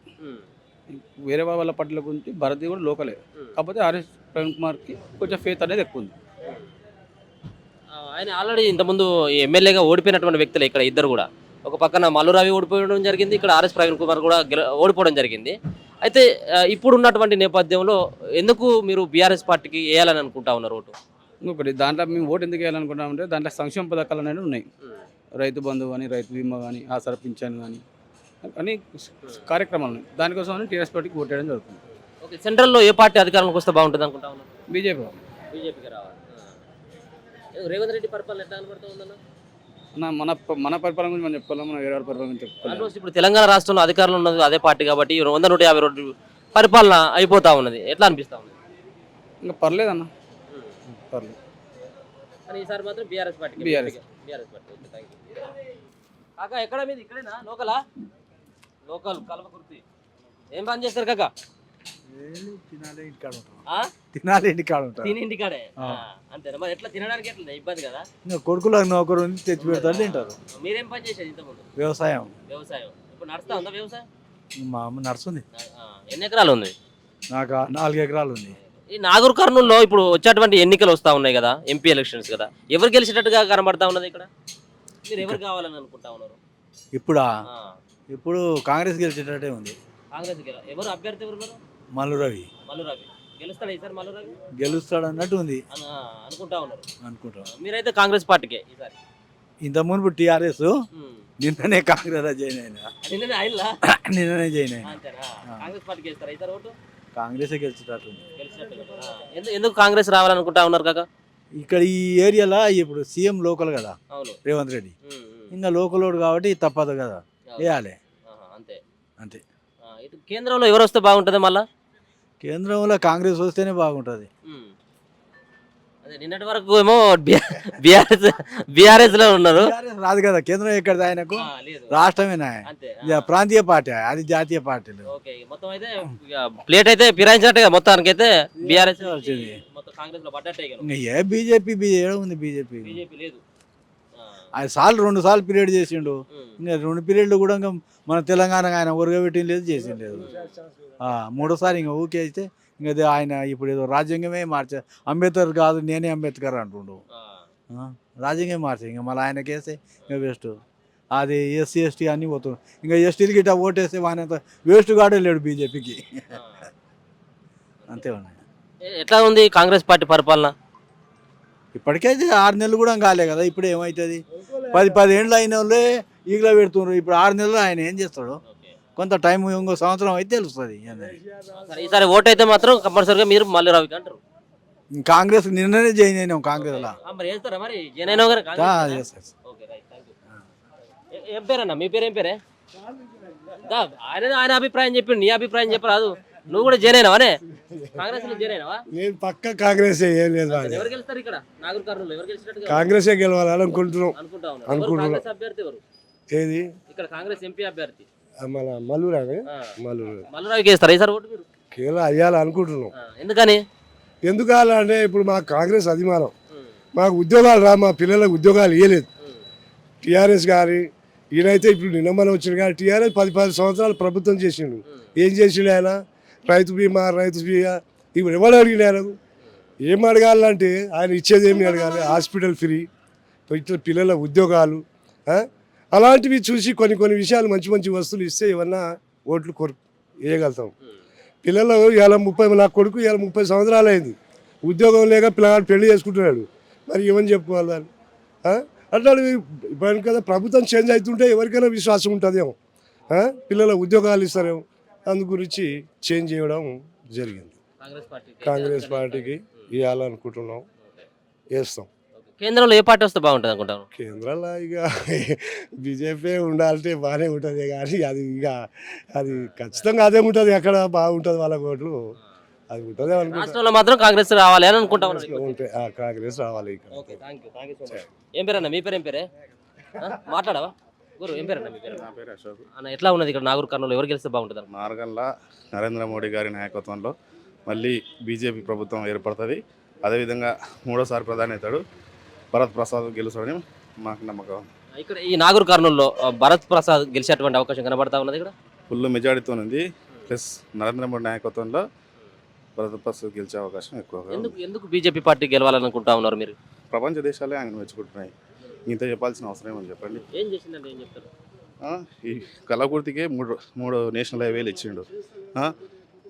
వేరే వాళ్ళ పార్టీల గురించి భారతీయ కూడా లోకలే. కాకపోతే ఆర్ఎస్ ప్రవీణ్ కుమార్కి కొంచెం ఫేత్ అనేది ఎక్కువ ఉంది.
ఆయన ఆల్రెడీ ఇంతకుముందు ఎమ్మెల్యేగా ఓడిపోయినటువంటి వ్యక్తులు ఇక్కడ ఇద్దరు కూడా. ఒక పక్కన మల్లు రవి ఓడిపోవడం జరిగింది, ఇక్కడ ఆర్ఎస్ ప్రవీణ్ కుమార్ కూడా ఓడిపోవడం జరిగింది. అయితే ఇప్పుడు ఉన్నటువంటి నేపథ్యంలో ఎందుకు మీరు బీఆర్ఎస్ పార్టీకి వేయాలని అనుకుంటా ఉన్నారు ఓటు?
ఇంకొకటి దాంట్లో మేము ఓటు ఎందుకు వేయాలనుకుంటామంటే దాంట్లో సంక్షేమ పథకాలు అనేవి ఉన్నాయి. రైతు బంధువు కానీ, రైతు బీమా కానీ, ఆసరా పింఛన్ కానీ అని కార్యక్రమాలు ఉన్నాయి. దానికోసం టీఆర్ఎస్ పార్టీకి ఓటు వేయడం జరుగుతుంది.
ఓకే, సెంట్రల్లో ఏ పార్టీ అధికారంలోకి వస్తే బాగుంటుంది అనుకుంటా ఉన్నారు?
బీజేపీ.
బీజేపీకి రావాలి. రేవంత్ రెడ్డి పరిపాలన ఎట్లా కనబడుతూ ఉందన్న?
మన పరిపాలన గురించి మనం చెప్పుకోవాలి, మన వేరే పరిపాలన గురించి చెప్పుకోవాలి.
ఇప్పుడు తెలంగాణ రాష్ట్రంలో అధికారంలో ఉన్నది అదే పార్టీ కాబట్టి 100-150 రోజులు పరిపాలన అయిపోతా ఉన్నది. ఎట్లా అనిపిస్తా ఉంది?
ఇంకా పర్లేదన్న, పర్లేదు.
కానీ ఈసారి మాత్రం బీఆర్ఎస్ పార్టీ.
BRS
party. కాకా ఎక్కడ మీది? ఇక్కడేనా? లోకలా? లోకల్ కల్వకుర్తి. ఏం పని చేస్తారు కాకా?
తినాలి ఇంటికాడ ఉంటా.
తిని ఇంటికాడే అంతేనా? మరి ఎట్లా తినడానికి ఎట్లా ఇబ్బంది కదా?
కొడుకులకు నౌకరు తెచ్చి పెడతారు, తింటారు.
మీరేం పని చేసేది ఇంతకుముందు?
వ్యవసాయం.
వ్యవసాయం ఇప్పుడు నడుస్తా ఉందా వ్యవసాయం?
మా అమ్మ నడుస్తుంది.
ఎన్ని ఎకరాలు ఉంది?
నాకు 4 ఎకరాలు ఉంది.
ఈ నాగర్ కర్నూలులో ఇప్పుడు వచ్చేటువంటి ఎన్నికలు వస్తా ఉన్నాయి కదా, ఎంపీ ఎలక్షన్స్ కదా, ఎవరు గెలిచేటట్టుగా కనబడతా ఉన్నది ఇక్కడ? మీరు ఎవరు కావాలని అనుకుంటా ఉన్నారు?
ఇప్పుడు కాంగ్రెస్ గెలిచేటట్టే ఉంది.
కాంగ్రెస్ ఎవరు అభ్యర్థి ఎవరు?
మల్లు రవి.
మల్లు రవి గెలుస్తాడు ఈసారి? మల్లు రవి
గెలుస్తాడు అన్నట్టు ఉంది
అనుకుంటా ఉన్నారు.
అనుకుంటా.
మీరైతే కాంగ్రెస్ పార్టీకే ఈసారి?
ఇంత మునుపు టీఆర్ఎస్, నిన్ననే కాంగ్రెస్ జాయిన్ అయినా. నిన్ననే జాయిన్ అయినా.
కాంగ్రెస్ పార్టీకి వేస్తారా ఈసారి ఓటు?
కాంగ్రెస్ గెలిచేటట్టు ఉంది.
ఎందుకు కాంగ్రెస్ రావాలనుకుంటా ఉన్నారు కాక?
ఇక్కడ ఈ ఏరియాలో ఇప్పుడు సీఎం లోకల్ కదా రేవంత్ రెడ్డి, ఇంకా లోకల్ కాబట్టి తప్పదు కదా, వేయాలి.
అంతే
అంతే.
కేంద్రంలో ఎవరు వస్తే బాగుంటుంది? మళ్ళా
కేంద్రంలో కాంగ్రెస్ వస్తేనే బాగుంటుంది.
అదే నిన్నటి వరకు ఏమో బీఆర్ఎస్ లో ఉన్నారు.
రాదు కదా కేంద్రం, ఎక్కడ ఆయనకు రాష్ట్రమేనా, ప్రాంతీయ పార్టీ, అది జాతీయ పార్టీలు.
మొత్తం అయితే ప్లేట్ అయితే ఫిరాయించినట్టుగా మొత్తానికి అయితే బీఆర్ఎస్ వచ్చింది. కాంగ్రెస్ లో పడ్డట్టే.
ఏ బీజేపీ ఉంది? బీజేపీ
లేదు.
ఆయన 2 సార్లు పీరియడ్ చేసిండు. ఇంకా 2 పీరియడ్లు కూడా ఇంకా మన తెలంగాణ ఆయన ఉరగబెట్టిన లేదు, చేసిన లేదు. 3ఓసారి ఇంకా ఊకే అయితే ఇంకా ఆయన ఇప్పుడు ఏదో రాజ్యాంగమే మార్చే, అంబేద్కర్ కాదు నేనే అంబేద్కర్ అంటుండు. రాజ్యాంగమే మార్చే ఇంకా మళ్ళీ ఆయనకేస్తే ఇంకా వేస్ట్. అది ఎస్సీ ఎస్టీ అన్నీ పోతుంది. ఇంకా ఎస్టీలకి ఇట్లా ఓటేస్తే ఆయన వేస్ట్ గాడే లేడు బీజేపీకి. అంతే ఉన్నాయి.
ఎట్లా ఉంది కాంగ్రెస్ పార్టీ పరిపాలన?
ఇప్పటికైతే 6 నెలలు కూడా కాలే కదా. ఇప్పుడు ఏమవుతుంది? 10 ఏళ్ళు అయిన వాళ్ళే ఈగలో పెడుతున్నారు. ఇప్పుడు 6 నెలలు ఆయన ఏం చేస్తాడు? కొంత టైం, ఇంకో సంవత్సరం అయితే తెలుస్తుంది.
ఈసారి ఓటు అయితే మాత్రం కంపల్సరీగా మీరు మళ్ళీ రావి అంటారు.
కాంగ్రెస్ నిన్ననే జాయిన్ అయినాం కాంగ్రెస్ లో.
ఏం పేరన్నా మీ పేరు? ఏం పేరే? ఆయన అభిప్రాయం చెప్పి నీ అభిప్రాయం చెప్పరాదు. నువ్వు కూడా జాయిన్ అయినావానే? కాంగ్రెస్ లో జాయిన్ అయినావా?
నేను పక్క కాంగ్రెస్
ఎవరు గెలుస్తారు ఇక్కడ నాగర్ కర్నూలులో? ఎవరు గెలిచినట్టు?
కాంగ్రెస్ గెలవాలని అనుకుంటున్నాం.
కాంగ్రెస్ అభ్యర్థి ఎవరు
ఏది
ఇక్కడ? కాంగ్రెస్ ఎంపీ అభ్యర్థి
మన మల్లూరానే మల్లూరు
మల్లురావికి వేస్తారా ఈసారి ఓటు మీరు
కేరళ అయ్యాలనుకుంటున్నాం.
ఎందుకని
ఎందుకు అంటే ఇప్పుడు మా కాంగ్రెస్ అభిమానం, మాకు ఉద్యోగాలు మా పిల్లలకు ఉద్యోగాలు ఇవ్వలేదు. టీఆర్ఎస్ కానీ ఈయనైతే ఇప్పుడు నిన్న మనం వచ్చిన కానీ టీఆర్ఎస్ 10 సంవత్సరాలు ప్రభుత్వం చేసిండు. ఏం చేసిండు ఆయన? రైతు బీమా ఇప్పుడు ఎవరు అడిగిన ఆయనకు ఏం అడగాలంటే ఆయన ఇచ్చేది ఏమి అడగాలి? హాస్పిటల్ ఫ్రీ, ఇట్లా పిల్లల ఉద్యోగాలు, అలాంటివి చూసి కొన్ని విషయాలు మంచి వస్తువులు ఇస్తే ఏమన్నా ఓట్లు వేయగలుగుతాం. పిల్లలు ఇలా నా కొడుకు ఇలా 30 సంవత్సరాలు అయింది, ఉద్యోగం లేక పిల్లగాడు పెళ్లి చేసుకుంటున్నాడు. మరి ఏమని చెప్పుకోవాలి దాన్ని? అట్లా ఇప్పుడు కదా ప్రభుత్వం చేంజ్ అవుతుంటే ఎవరికైనా విశ్వాసం ఉంటుందేమో, పిల్లల ఉద్యోగాలు ఇస్తారేమో. అందు గురించి చేంజ్ చేయడం జరిగింది. కాంగ్రెస్ పార్టీకి ఇవ్వాలనుకుంటున్నాం, వేస్తాం.
కేంద్రంలో ఏ పార్టీ వస్తే బాగుంటుంది అనుకుంటాను?
కేంద్రంలో ఇక బీజేపీ ఉండాలంటే బాగానే ఉంటుంది, కానీ అది ఖచ్చితంగా అదే ఉంటుంది. ఎక్కడ బాగుంటుంది వాళ్ళ ఓట్లు అది ఉంటుంది అనుకుంటా.
రాష్ట్రంలో మాత్రం కాంగ్రెస్ రావాలి అని అనుకుంటా
ఉంటే కాంగ్రెస్ రావాలి.
ఏం పేరన్నా? మీ పేరు ఏం పేరే? మాట్లాడవా గురు? ఏం పేరన్నా మీ పేరు?
నా పేరు అశోక్.
అన్న ఎట్లా ఉన్నది ఇక్కడ నాగూర్ కర్నూలు? ఎవరు గెలిస్తే బాగుంటుంది?
నార్గన్లా నరేంద్ర మోడీ గారి నాయకత్వంలో మళ్ళీ బీజేపీ ప్రభుత్వం ఏర్పడుతుంది. అదేవిధంగా మూడోసారి ప్రధాని అవుతాడు, భరత్ ప్రసాద్ గెలుస్తాడని మాకు నమ్మకం.
ఇక్కడ ఈ నాగూర్ కర్నూలులో భరత్ ప్రసాద్ గెలిచేటువంటి అవకాశం కనబడతా ఉన్నది. ఇక్కడ
ఫుల్ మెజారిటీతో ఉంది. ప్లస్ నరేంద్ర మోడీ నాయకత్వంలో భరత్ ప్రసాద్ గెలిచే అవకాశం ఎక్కువగా.
ఎందుకు బీజేపీ పార్టీ గెలవాలనుకుంటా ఉన్నారు మీరు?
ప్రపంచ దేశాలే ఆయన మెచ్చుకుంటున్నాయి. ఇంత చెప్పాల్సిన అవసరం ఏమని చెప్పండి.
ఏం చేసిందంటే ఏం చెప్తారు?
ఈ కలకుర్తికే మూడు నేషనల్ హైవేలు ఇచ్చిండు.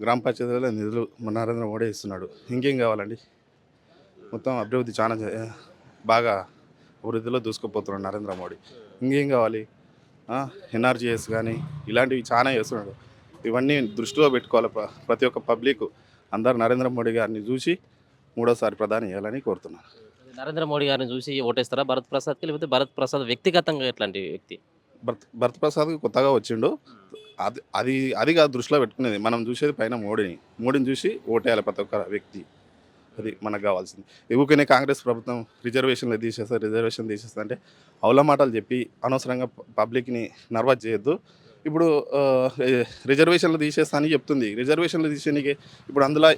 గ్రామ పంచాయతీల నిధులు నరేంద్ర మోడీ ఇస్తున్నాడు. ఇంకేం కావాలండి? మొత్తం అభివృద్ధి చాలా బాగా అభివృద్ధిలో దూసుకుపోతున్నాడు నరేంద్ర మోడీ. ఇంకేం కావాలి? ఎన్ఆర్జీఎస్ కానీ ఇలాంటివి చాలా చేస్తున్నాడు. ఇవన్నీ దృష్టిలో పెట్టుకోవాలి ప్రతి ఒక్క పబ్లిక్. అందరు నరేంద్ర మోడీ గారిని చూసి మూడోసారి ప్రధాని చేయాలని కోరుతున్నాను.
నరేంద్ర మోడీ గారిని చూసి ఓటేస్తారా భరత్ ప్రసాద్కి? లేకపోతే భరత్ ప్రసాద్ వ్యక్తిగతంగా ఎట్లాంటి వ్యక్తి?
భరత్ ప్రసాద్ కొత్తగా వచ్చిండు. అది కాదు దృష్టిలో పెట్టుకునేది. మనం చూసేది పైన మోడీని చూసి ఓటేయాలి ప్రతి ఒక్క వ్యక్తి. అది మనకు కావాల్సింది. ఊరికనే కాంగ్రెస్ ప్రభుత్వం రిజర్వేషన్ తీసేస్తా అంటే అవల మాటలు చెప్పి అనవసరంగా పబ్లిక్ని నర్వస్ చేయొద్దు. ఇప్పుడు రిజర్వేషన్లు తీసేస్తా అని చెప్తుంది. రిజర్వేషన్లు తీసేనికి ఇప్పుడు అందులో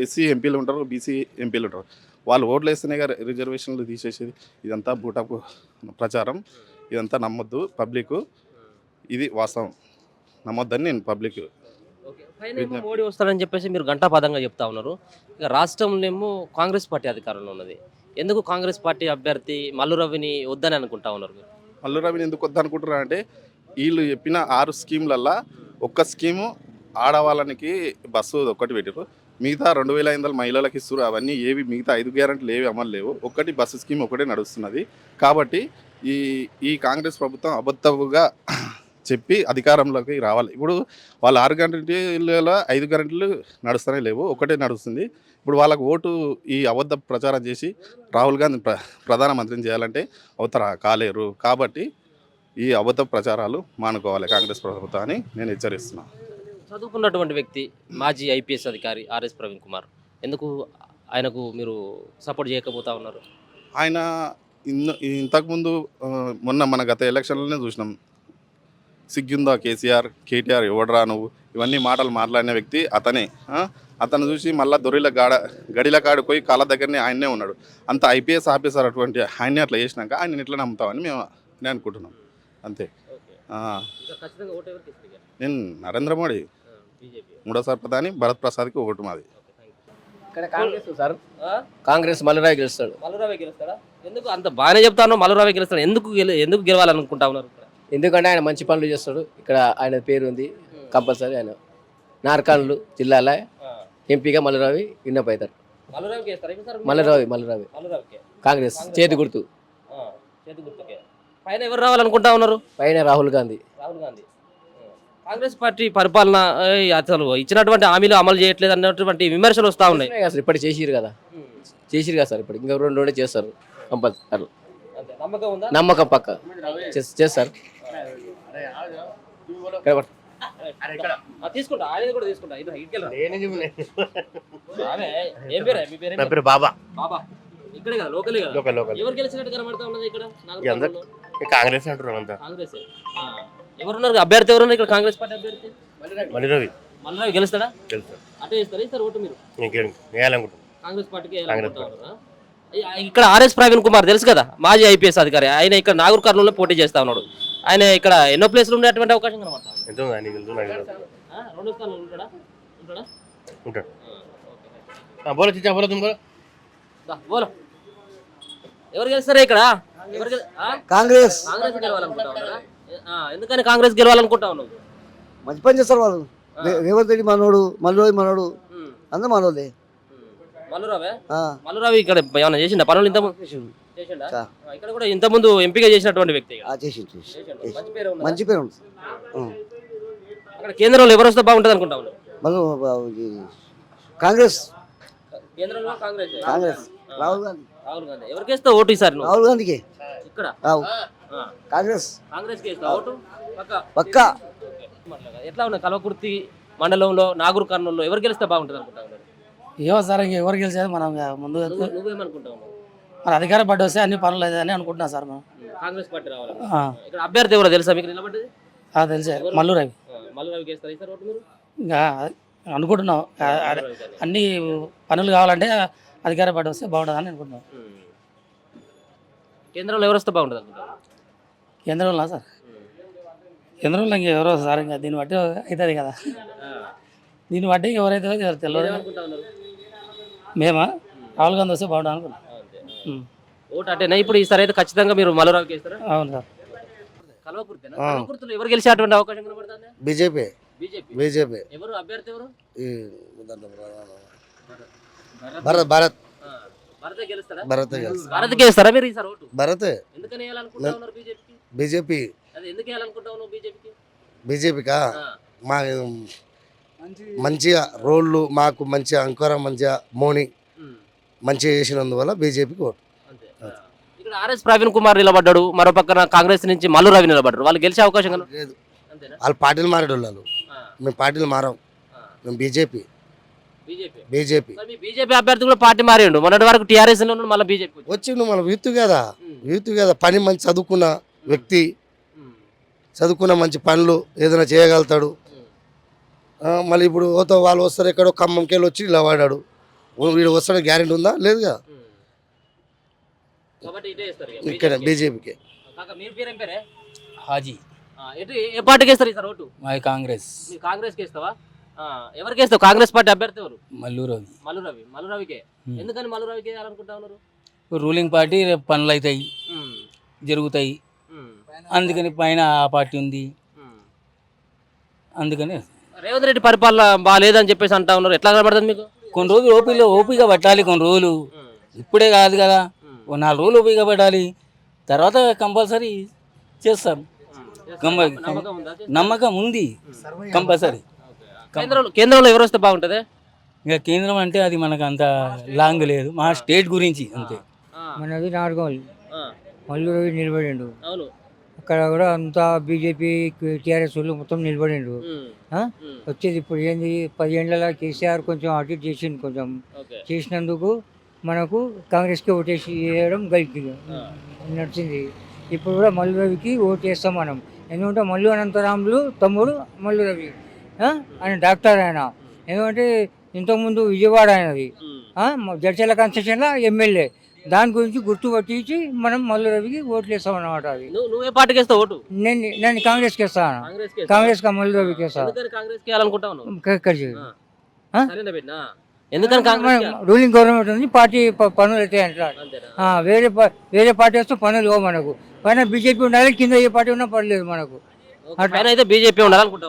ఎస్సీ ఎంపీలు ఉంటారు, బీసీ ఎంపీలు ఉంటారు. వాళ్ళు ఓట్లు వేస్తేనే రిజర్వేషన్లు తీసేసేది. ఇదంతా బూటపు ప్రచారం. ఇదంతా నమ్మొద్దు పబ్లిక్. ఇది వాస్తవం, నమ్మొద్దని నేను పబ్లిక్.
మోడీ వస్తాడని చెప్పేసి మీరు గంటాపదంగా చెప్తా ఉన్నారు. ఇక రాష్ట్రంలో కాంగ్రెస్ పార్టీ అధికారంలో ఉన్నది. ఎందుకు కాంగ్రెస్ పార్టీ అభ్యర్థి మల్లు రవిని వద్దని అనుకుంటా ఉన్నారు మీరు?
మల్లు రవిని ఎందుకు వద్దనుకుంటున్నారు అంటే వీళ్ళు చెప్పిన 6 స్కీమ్లల్లో ఒక్క స్కీము ఆడవాళ్ళకి బస్సు ఒక్కటి పెట్టారు. మిగతా 2500 మహిళలకు ఇస్తారు. అవన్నీ ఏవి మిగతా 5 గ్యారెంటీలు ఏవి అమలు లేవు. ఒక్కటి బస్సు స్కీమ్ ఒకటే నడుస్తున్నది. కాబట్టి ఈ కాంగ్రెస్ ప్రభుత్వం అబద్ధంగా చెప్పి అధికారంలోకి రావాలి. ఇప్పుడు వాళ్ళ 6 గ్యారెంటీలలో 5 గ్యారెంటీలు నడుస్తూనే లేవు, ఒకటే నడుస్తుంది. ఇప్పుడు వాళ్ళకు ఓటు ఈ అబద్ధ ప్రచారం చేసి రాహుల్ గాంధీ ప్రధానమంత్రిని చేయాలంటే అవతర కాలేరు. కాబట్టి ఈ అబద్ధ ప్రచారాలు మానుకోవాలి కాంగ్రెస్ ప్రభుత్వాన్ని నేను హెచ్చరిస్తున్నాను.
చదువుకున్నటువంటి వ్యక్తి మాజీ ఐపీఎస్ అధికారి ఆర్ఎస్ ప్రవీణ్ కుమార్, ఎందుకు ఆయనకు మీరు సపోర్ట్ చేయకపోతా ఉన్నారు?
ఆయన ఇంతకుముందు మొన్న మన గత ఎలక్షన్లోనే చూసినాం. సిగ్గుందా కేటీఆర్ ఎవడరా నువ్వు, ఇవన్నీ మాటలు మాట్లాడిన వ్యక్తి అతనే. అతను చూసి మళ్ళీ గడిల కాడిపోయి కాళ్ళ దగ్గరనే ఆయన్నే ఉన్నాడు. అంత ఐపీఎస్ ఆఫీసర్ అటువంటి ఆయన్ని అట్లా చేసినాక ఆయన ఎట్లా నమ్ముతామని నేను అనుకుంటున్నాం. అంతే. నేను నరేంద్ర మోడీ మూడోసారి ప్రధాని, భరత్ ప్రసాద్కి ఓటు మాది.
ఇక్కడ కాంగ్రెస్ సార్, కాంగ్రెస్ మల్లురావి గెలుస్తాడు.
మల్లురావి గెలుస్తాడా? ఎందుకు అంత బాగానే చెప్తాను మల్లురావి గెలుస్తాడు? ఎందుకు గెలవాలనుకుంటా ఉన్నారు?
ఎందుకంటే ఆయన మంచి పనులు చేస్తాడు. ఇక్కడ ఆయన పేరు ఉంది కంపల్సరీ. ఆయన నార్కన్లు జిల్లాలో ఎంపీగా మల్లురావి విన్నప్ అవుతారు. మల్లురావి కాంగ్రెస్ చేతి గుర్తు.
పైన ఎవరు రావాలనుకుంటా ఉన్నారు?
పైన రాహుల్ గాంధీ.
కాంగ్రెస్ పార్టీ పరిపాలన అసలు ఇచ్చినటువంటి హామీలు అమలు చేయట్లేదు అన్నటువంటి విమర్శలు వస్తూ ఉన్నాయి.
అసలు ఇప్పటి చేసిరు కదా సార్, ఇప్పుడు ఇంకా 2 రోజులు చేస్తారు కంపల్సరీ. నమ్మకం పక్క చేస్తారు.
తీసుకుంటా, ఆయన కూడా తీసుకుంటా.
బాబా
ఇక్కడే కదా, లోకలే కదా. ఎవరు గెలిచినట్టు కనబడతా ఉన్నది ఇక్కడ?
కాంగ్రెస్ అంటున్నారు అంతా.
కాంగ్రెస్ ఎవరున్నారు అభ్యర్థి ఎవరున్నారు ఇక్కడ కాంగ్రెస్ పార్టీ అభ్యర్థి?
మల్లిరవి
మల్లిరావు గెలుస్తాడా?
తెలుసు
అటే ఇస్తారా ఈసారి ఓటు మీరు
ఇంకేం వేయాలనుకుంటున్నాను.
కాంగ్రెస్ పార్టీకి వేయాలనుకుంటున్నారా? ఇక్కడ ఆర్ఎస్ ప్రవీణ్ కుమార్ తెలుసు కదా, మాజీ ఐపీఎస్ అధికారి. ఆయన ఇక్కడ నాగూర్ కర్నూలులో పోటీ చేస్తా ఉన్నాడు. ఆయన ఇక్కడ ఎన్నో ప్లేస్లు ఉండేటువంటి అవకాశం కనబడతా ఉంది.
ఎంతో నీకు తెలుసు నాకు తెలుసు.
రెండో స్థానంలో ఉంటాడా?
ఉంటాడు. బోలో చిచ్చా బోలో తుమ్ బోలో.
బోలో. ఎవరు గెలుస్తారా ఇక్కడ?
కాంగ్రెస్
కాంగ్రెస్ గెలవాలనుకుంటా ఉన్నారా? ఎందుకని కాంగ్రెస్ గెలవాలనుకుంటా ఉన్నావు?
మంచి పని చేస్తారు వాళ్ళు. రేవంత్ రెడ్డి మనోడు, మల్లురావి మనోడు, అందరూ మనోడే.
మల్లురావే? మల్లురావి ఇక్కడ ఏమైనా చేసిండా పనులు? ఇంతకుముందు చేసిండా? ఇక్కడ కూడా ఇంతకుముందు ఎంపిక చేసినటువంటి వ్యక్తి. మంచి పేరు ఉంది.
మంచి పేరు ఉంది.
అక్కడ కేంద్రంలో ఎవరు వస్తే బాగుంటుంది అనుకుంటా ఉన్నావు?
కాంగ్రెస్.
కేంద్రంలో కాంగ్రెస్.
కాంగ్రెస్. రాహుల్ గాంధీ.
రాహుల్ గాంధీ. ఎవరికి వేస్తావు ఓటు ఈసారి నువ్వు?
రాహుల్ గాంధీకి.
ఇక్కడ
కాంగ్రెస్.
కాంగ్రెస్కి వేస్తావు ఓటు?
పక్క.
ఎట్లా ఉన్నాయి కల్వకుర్తి మండలంలో నాగూర్ కర్నూలులో ఎవరు గెలిస్తే బాగుంటుంది అనుకుంటా ఉన్నారు?
ఏమో సార్ ఇంక ఎవరు గెలిచేది మనం ముందు
నువ్వేమనుకుంటావు?
మన అధికార పడ్డ వస్తే అన్ని పనులు అని అనుకుంటున్నాం సార్ మనం.
కాంగ్రెస్ పార్టీ రావాలి. ఇక్కడ అభ్యర్థి ఎవరో తెలుసా మీకు నిలబడ్డది?
తెలిసే మల్లురావి.
మల్లురావికి వేస్తారు ఈసారి ఓటు మీరు?
ఇంకా అనుకుంటున్నాం అన్ని పనులు కావాలంటే అధికార పడ్డ వస్తే బాగుంటుంది అని అనుకుంటున్నాం.
కేంద్రంలో ఎవరు వస్తే బాగుంటుంది అనుకుంటారు?
కేంద్రంలో సార్ కేంద్రంలో ఇంక ఎవరో సార్ ఇంకా దీన్ని బట్టి అవుతుంది కదా. దీన్ని బట్టి ఎవరైతే తెలియదు. మేమా రాహుల్ గాంధీ వస్తే బాగుంటుంది అనుకుంటున్నాం.
ఓటు అటేనా ఇప్పుడు ఈసారి అయితే ఖచ్చితంగా మీరు మల్లురావుకి వేస్తారా?
అవును సార్.
కల్వకుర్తిలో ఎవరు గెలిచేటువంటి అవకాశం కనబడుతుంది?
బీజేపీ. బీజేపీ.
ఎవరు అభ్యర్థి ఎవరు?
భరత్. భరత్.
భారతే గెలుస్తారా?
భరత్
వేస్తారా మీరు ఈసారి ఓటు?
భరత్.
ఎందుకని వేయాలనుకుంటా ఉన్నారు బీజేపీకి?
బీజేపీ.
అదే ఎందుకు వేయాలనుకుంటా ఉన్నావు బీజేపీకి?
బీజేపీకా మా మంచిగా రోడ్లు మాకు మంచిగా అంకురం మంచిగా మోని మంచిగా చేసినందువల్ల బీజేపీకి ఓటు.
ఇక్కడ ఆర్ఎస్ ప్రవీణ్ కుమార్ నిలబడ్డాడు, మరో పక్కన కాంగ్రెస్ నుంచి మల్లురావి నిలబడ్డాడు. వాళ్ళు గెలిచే అవకాశం
లేదు. వాళ్ళు పార్టీలు మారేటోళ్ళు. మేము పార్టీలు మారాం. మేము బీజేపీ. బీజేపీ
అభ్యర్థి కూడా పార్టీ మారిండు. మొన్నటి వరకు టీఆర్ఎస్ మళ్ళీ బీజేపీ
వచ్చిండు. మన యూత్ కదా పని మంచి చదువుకున్న వ్యక్తి, చదువుకున్న మంచి పనులు ఏదైనా చేయగలుగుతాడు. మళ్ళీ ఇప్పుడు వాళ్ళు వస్తారు ఎక్కడో ఖమ్మంకెళ్ళి వచ్చి ఇలా వాడాడు. వీడు వస్తాడు గ్యారెంటీ ఉందా? లేదుగా. ఇక్కడ బీజేపీకి.
హాజీ.
ఏ పార్టీకి వేస్తారు ఈసారి ఓటు?
కాంగ్రెస్.
కాంగ్రెస్కి వేస్తావా? ఎవరికి వేస్తావు? కాంగ్రెస్ పార్టీ అభ్యర్థి ఎవరు?
మల్లురావి.
మల్లురావికే. ఎందుకని మల్లురావికి వేయాలనుకుంటా ఉన్నారు?
రూలింగ్ పార్టీ రేపు పనులు అవుతాయి, జరుగుతాయి. అందుకని పైన ఆ పార్టీ ఉంది, అందుకని.
రేవంత్ రెడ్డి పరిపాలన బాగాలేదని చెప్పేసి అంటా ఉన్నారు. ఎట్లా కనబడుతుంది మీకు?
కొన్ని రోజులు ఓపిక పట్టాలి. కొన్ని రోజులు ఇప్పుడే కాదు కదా, 4 రోజులు ఓపిక పట్టాలి. తర్వాత కంపల్సరీ చేస్తాం. నమ్మకం ఉంది కంపల్సరీ.
కేంద్రంలో ఎవరు వస్తే బాగుంటుంది?
ఇంకా కేంద్రం అంటే అది మనకు అంత లాంగ్ లేదు, మా స్టేట్ గురించి అంతే.
మనది నార్గోల్ మల్లురావి నిలబడిండు.
అవును.
అక్కడ కూడా అంతా బీజేపీ టీఆర్ఎస్ వాళ్ళు మొత్తం నిలబడిండు. వచ్చేది ఇప్పుడు ఏంది 10 ఏళ్ళ కేసీఆర్ కొంచెం అటు ఇటు చేసిండు. కొంచెం చేసినందుకు మనకు కాంగ్రెస్కి ఓటేసి వేయడం నడిచింది. ఇప్పుడు కూడా మల్లురావికి ఓటు వేస్తాం మనం. ఎందుకంటే మల్లు అనంతరాములు తమ్ముడు మల్లురావి. ఆయన డాక్టర్. ఆయన ఎందుకంటే ఇంతకుముందు విజయవాడ ఆయనది, జడ్చర్ల కన్స్టిట్యూషన్లో ఎమ్మెల్యే. దాని గురించి గుర్తు పట్టించి మనం మల్లురావికి ఓట్లు వేస్తాం అన్నమాట. అది
నువ్వే పార్టీకి వేస్తావు ఓటు?
నేను కాంగ్రెస్కి వేస్తాను. కాంగ్రెస్ మల్లురావికి వేస్తాను. రూలింగ్ గవర్నమెంట్ ఉంది, పార్టీ పనులు అయితే అంటారు. వేరే పార్టీ వస్తే పనులు ఇవ్వ మనకు. పైన బీజేపీ ఉండాలి, కింద ఏ పార్టీ ఉన్నా పర్లేదు మనకు.
బీజేపీ ఉండాలనుకుంటా.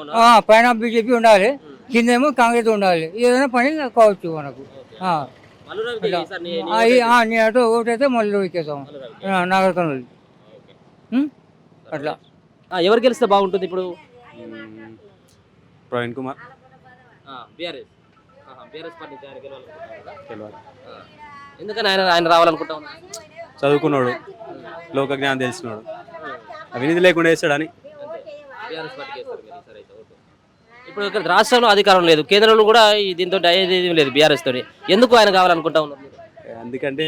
పైన బీజేపీ ఉండాలి, కింద ఏమో కాంగ్రెస్ ఉండాలి. ఏదైనా పని కావచ్చు మనకు. నేను ఓటు అయితే మల్లురావికి వేస్తాం, నాగర్ కర్నూలు. అట్లా
ఎవరు గెలిస్తే బాగుంటుంది ఇప్పుడు?
ప్రవీణ్ కుమార్.
ఎందుకని ఆయన రావాలనుకుంటా ఉన్నారు?
చదువుకున్నాడు, లోక జ్ఞానం తెలిసినాడు, అవినీతి లేకుండా వేస్తాడని.
ఇప్పుడు ఇక్కడ రాష్ట్రంలో అధికారం లేదు, కేంద్రంలో కూడా దీంతో అయ్యేది లేదు బీఆర్ఎస్ తోటి. ఎందుకు ఆయన కావాలనుకుంటా ఉన్నారు?
ఎందుకంటే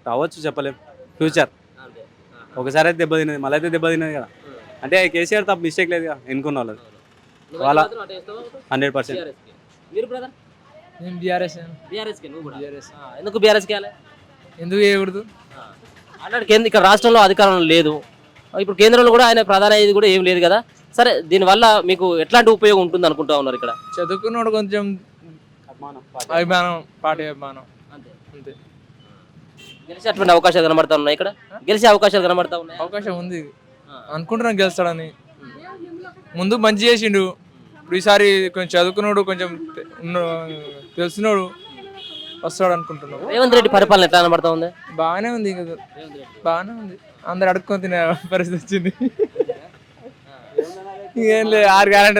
రావచ్చు, చెప్పలేం. ఫ్యూచర్ ఒకసారి అయితే దెబ్బతిన్నది, మళ్ళీ అయితే దెబ్బతిన్నది కదా. అంటే కేసీఆర్ తప్ప మిస్టేక్ లేదు ఎన్నుకున్న వాళ్ళు వాళ్ళ 100%.
మీరు బ్రదర్
నేను బీఆర్ఎస్
బీఆర్ఎస్ కి నువ్వు కూడా ఎందుకు బీఆర్ఎస్ కి
ఎందుకు చేయకూడదు
అలాంటి కేంద్ర ఇక్కడ రాష్ట్రంలో అధికారం లేదు, ఇప్పుడు కేంద్రంలో కూడా ఆయన ప్రధాన ఇది కూడా ఏం లేదు కదా. సరే, దీనివల్ల మీకు ఎట్లాంటి ఉపయోగం ఉంటుంది అనుకుంటా ఉన్నారు ఇక్కడ?
చదువుకున్నాడు కొంచెం అభిమానం, పార్టీ అభిమానం అంతే.
గెలిచేటువంటి అవకాశాలు కనబడతా ఉన్నాయి ఇక్కడ, గెలిచే అవకాశాలు కనబడతా ఉన్నాయి.
అవకాశం ఉంది అనుకుంటున్నాను గెలుస్తాడని. ముందు మంచి చేసిండు, ఇప్పుడు ఈసారి కొంచెం చదువుకున్నాడు, కొంచెం తెలిసినోడు వస్తాడు అనుకుంటున్నాడు.
రేవంత్ రెడ్డి పరిపాలన ఎట్లా కనబడతా ఉంది?
బాగానే ఉంది, బాగానే ఉంది. అందరు అడుక్కొని తినే పరిస్థితి వచ్చింది. ఏం లేదు, 6 గ్యారెంటీ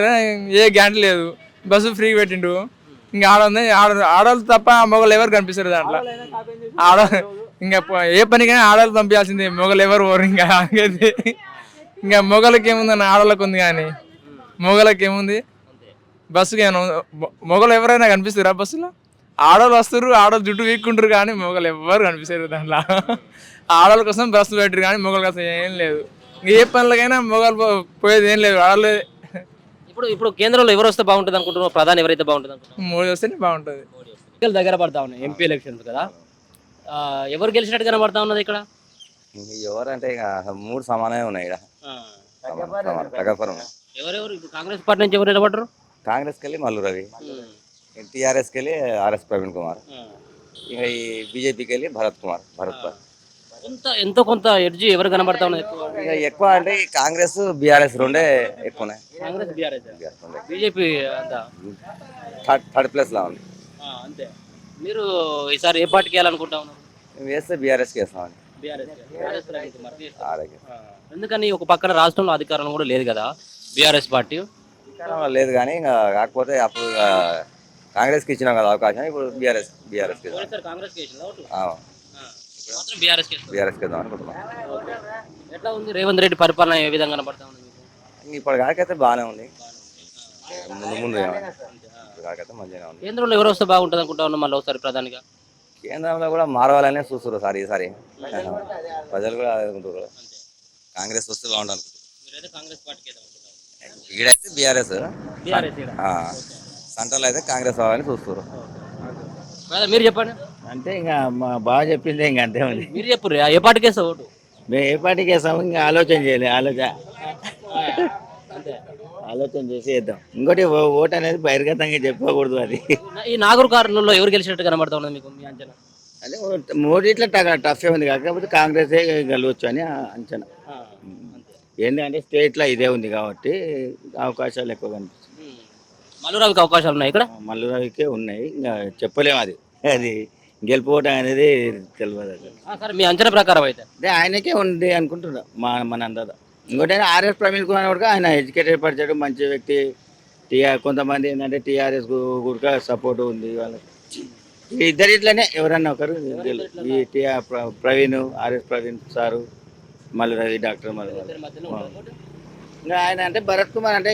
ఏ గ్యారెంటీ లేదు. బస్సు ఫ్రీ పెట్టిండు, ఇంకా ఆడవాళ్ళు తప్ప మొగలు ఎవరు కనిపిస్తారు దాంట్లో. ఇంకా ఏ పనికైనా ఆడవాళ్ళు పంపించాల్సిందే, మొగలు ఎవరు పోరు. ఇంకా మొగలకి ఏముందని ఆడవాళ్ళకి ఉంది, కానీ మొగలకి ఏముంది బస్సుకి ఏమైనా మొగలు ఎవరైనా కనిపిస్తారా బస్సులో? ఆడవాళ్ళు వస్తారు, ఆడవాళ్ళు జుట్టు వీక్కుంటారు, కానీ మొగలు ఎవరు కనిపిస్తారు దాంట్లో. ఆడవాళ్ళ కోసం బస్సు పెట్టరు, కానీ మొగల కోసం ఏం లేదు. ఏ పనులకైనా మొగలు పోయేది ఏం లేదు, ఆడవాళ్ళు.
ఇప్పుడు కేంద్రంలో ఎవరు వస్తే బాగుంటుంది అనుకుంటున్నారు? ప్రధాని ఎవరైతే బాగుంటుంది అనుకుంటున్నారు?
మోడీ వస్తేనే బాగుంటుంది.
దగ్గర పడతా ఉన్నాయి ఎంపీ ఎలక్షన్స్ కదా, ఎవరు గెలిచినట్టు కనబడతా ఉన్నది ఇక్కడ?
ఎవరంటే ఇక 3 సమానమే ఉన్నాయి ఇక్కడ.
ఎవరెవరు ఇప్పుడు కాంగ్రెస్ పార్టీ నుంచి ఎవరు నిలబడరు?
కాంగ్రెస్కి వెళ్ళి మల్లు రవి, టీఆర్ఎస్కి వెళ్ళి ఆర్ఎస్ ప్రవీణ్ కుమార్, ఇక ఈ బీజేపీకి వెళ్ళి భరత్
ఎంతో కొంత ఎడ్జి ఎవరు కనబడతా ఉన్నది?
ఇక ఎక్కువ అంటే ఈ కాంగ్రెస్ బీఆర్ఎస్ రెండే ఎక్కువనే.
కాంగ్రెస్ బీజేపీ అంతా
థర్డ్ ప్లేస్ లా ఉంది.
అంతే. మీరు ఈసారి ఏ పార్టీకి వెళ్ళాలనుకుంటా ఉన్నారు?
మేము వేస్తే బీఆర్ఎస్కి వేస్తామని.
ఎందుకని ఒక పక్కన రాష్ట్రంలో అధికారం కూడా లేదు కదా బీఆర్ఎస్ పార్టీ?
అధికారంలో లేదు, కానీ ఇంకా కాకపోతే అప్పుడు కాంగ్రెస్కి ఇచ్చినాం కదా అవకాశం, ఇప్పుడు బీఆర్ఎస్కి బీఆర్ఎస్కి ఇద్దాం అనుకుంటున్నాం.
ఎట్లా ఉంది రేవంత్ రెడ్డి పరిపాలన, ఏ విధంగా కనబడతా ఉంది?
ఇప్పుడు కాకైతే బాగానే ఉంది, ముందు కాకైతే మంచిగానే ఉంది.
కేంద్రంలో ఎవరు వస్తే బాగుంటుంది అనుకుంటా ఉన్నా మళ్ళీ ఒకసారి ప్రధానిగా?
కేంద్రంలో కూడా మారవాలనే చూస్తారు సార్ ఈసారి, ప్రజలు కూడా అనుకుంటారు కాంగ్రెస్ వస్తే బాగుంటుంది అనుకుంటారు. ఈడైతే బీఆర్ఎస్, సెంట్రల్ అయితే కాంగ్రెస్ రావాలని చూస్తారు.
మీరు చెప్పండి.
అంటే ఇంకా బాగా చెప్పిందే, ఇంకా అంతే ఉంది.
మీరు చెప్పు, ఏ పార్టీకి వేస్తావు ఓటు?
మేము ఏ పార్టీకి వేస్తాము, ఇంకా ఆలోచన చేయాలి. ఆలోచన చేసి వేద్దాం. ఇంకోటి ఓటు అనేది బహిర్గతంగా చెప్పకూడదు. అది
ఈ నాగూర్ కర్నూలులో ఎవరు గెలిచినట్టు కనబడతా ఉన్నది మీకు, మీ అంచనా?
అదే మోడీ ఇట్లా టఫ్ ఉంది, కాకపోతే కాంగ్రెసే గెలవచ్చు అని అంచనా. ఏంటంటే స్టేట్లో ఇదే ఉంది కాబట్టి అవకాశాలు ఎక్కువ కనిపిస్తుంది.
మల్లురావికి అవకాశాలు ఉన్నాయి ఇక్కడ?
మల్లురావికే ఉన్నాయి, ఇంకా చెప్పలేము. అది గెలుపుకోవటం అనేది తెలియదు.
సరే, మీ అంచనా ప్రకారం అయితే
అంటే ఆయనకే ఉంది అనుకుంటున్నా మన అందరూ. ఇంకోటి ఆర్ఎస్ ప్రవీణ్ కుమార్ కూడా ఆయన ఎడ్యుకేటెడ్ పర్సన్, మంచి వ్యక్తి. కొంతమంది ఏంటంటే టీఆర్ఎస్ కూడా సపోర్ట్ ఉంది వాళ్ళకి. ఇద్దరు ఇట్లనే ఎవరన్నా ఒకరు ఈ Praveen, RS Praveen sir, Mallu Ravi, doctor Mallu Ravi. ఇంకా ఆయన అంటే భరత్ కుమార్ అంటే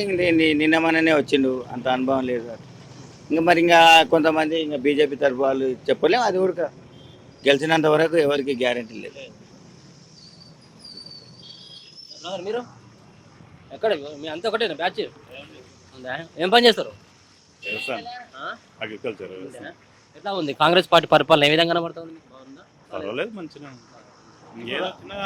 నిన్న మననే వచ్చిండు, అంత అనుభవం లేదు. ఇంకా మరి ఇంకా కొంతమంది ఇంకా బీజేపీ తరఫు వాళ్ళు చెప్పలేము, అది కూడా గెలిచినంత వరకు ఎవరికి గ్యారెంటీ లేదు.
మీరు ఎక్కడ మీ అంతా ఒకటేనా బ్యాచ్? ఏం పని చేస్తారు?
అగ్రికల్చర్.
ఎట్లా ఉంది కాంగ్రెస్ పార్టీ పరిపాలన, ఏ విధంగా కనబడుతుంది?
పర్వాలేదు, మంచిగా ఏదొచ్చినా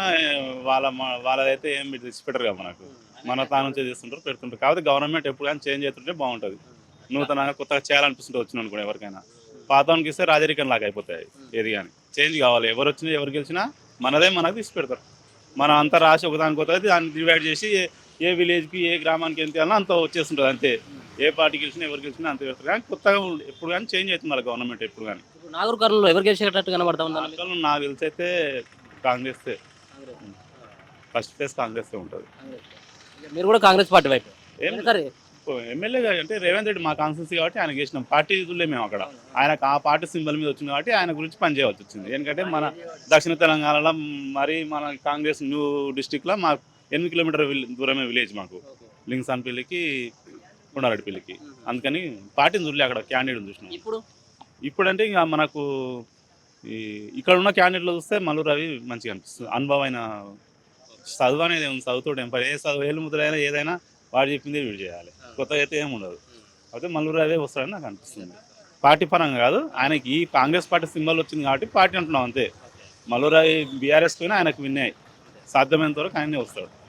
వాళ్ళదైతే ఏం పెట్టరు కదా మనకు, మన తాను చేస్తుంటారు, పెడుతుంటారు. కాబట్టి గవర్నమెంట్ ఎప్పుడు కానీ చేంజ్ అవుతుంటే బాగుంటుంది. నూతనంగా కొత్తగా చేయాలనిపిస్తుంటే వచ్చిన అనుకోండి ఎవరికైనా, పాతానికి ఇస్తే రాజరికం లాగా అయిపోతాయి. ఏది కానీ చేంజ్ కావాలి, ఎవరు వచ్చినా ఎవరు గెలిచినా మనదే మనకు తీసి పెడతారు. మనం అంతా రాసి ఒకదానికి పోతుంది, దాన్ని డివైడ్ చేసి ఏ విలేజ్కి ఏ గ్రామానికి ఎంత వెళ్ళినా అంత వచ్చేస్తుంటుంది. అంతే, ఏ పార్టీ గెలిచినా ఎవరు గెలిచినా అంత పెడతారు. కానీ కొత్తగా ఎప్పుడు కానీ చేంజ్ అవుతుంది గవర్నమెంట్ ఎప్పుడు కానీ.
నాగూర్ కర్నూలులో ఎవరు గెలిచేటట్టు కనబడతా ఉంది?
నాకు తెలిసి అయితే కాంగ్రెస్ ఫస్ట్ ప్లేస్ కాంగ్రెస్ ఉంటుంది.
మీరు కూడా కాంగ్రెస్ పార్టీ వైపు?
ఎమ్మెల్యేగా అంటే రేవంత్ రెడ్డి మా కాన్స్టిట్యూన్సీ కాబట్టి ఆయన చేసినాం. పార్టీ ఇదులే మేము అక్కడ, ఆయనకు ఆ పార్టీ సింబల్ మీద వచ్చింది కాబట్టి ఆయన గురించి పనిచేయవలసి వచ్చింది. ఎందుకంటే మన దక్షిణ తెలంగాణలో మరి మన కాంగ్రెస్ న్యూ డిస్టిక్లో మాకు 8 కిలోమీటర్ దూరమే విలేజ్ మాకు, లింగసాన్పల్లికి కొండారెడ్డిపల్లికి. అందుకని పార్టీని చూడలే, అక్కడ క్యాండిడేట్ చూసినాం. ఇప్పుడు అంటే ఇంకా మనకు ఇక్కడ ఉన్న క్యాండిడేట్లో చూస్తే మల్లురవి మంచిగా అనిపిస్తుంది, అనుభవమైన
చదువు అనేది ఉంది, చదువుతోటి ఏం పని, ఏ చదువు ఏళ్ళు ముద్రైనా ఏదైనా వాడు చెప్పిందే వీడు చేయాలి, కొత్తగా అయితే ఏమి ఉండదు. అయితే మల్లూరు అదే వస్తాడని నాకు అనిపిస్తుంది. పార్టీ పరంగా కాదు, ఆయనకి ఈ కాంగ్రెస్ పార్టీ సింబల్ వచ్చింది కాబట్టి పార్టీ అంటున్నాం అంతే. మల్లూరు బీఆర్ఎస్ పోయినా ఆయనకు విన్నాయి, సాధ్యమైనంత వరకు ఆయనే వస్తాడు.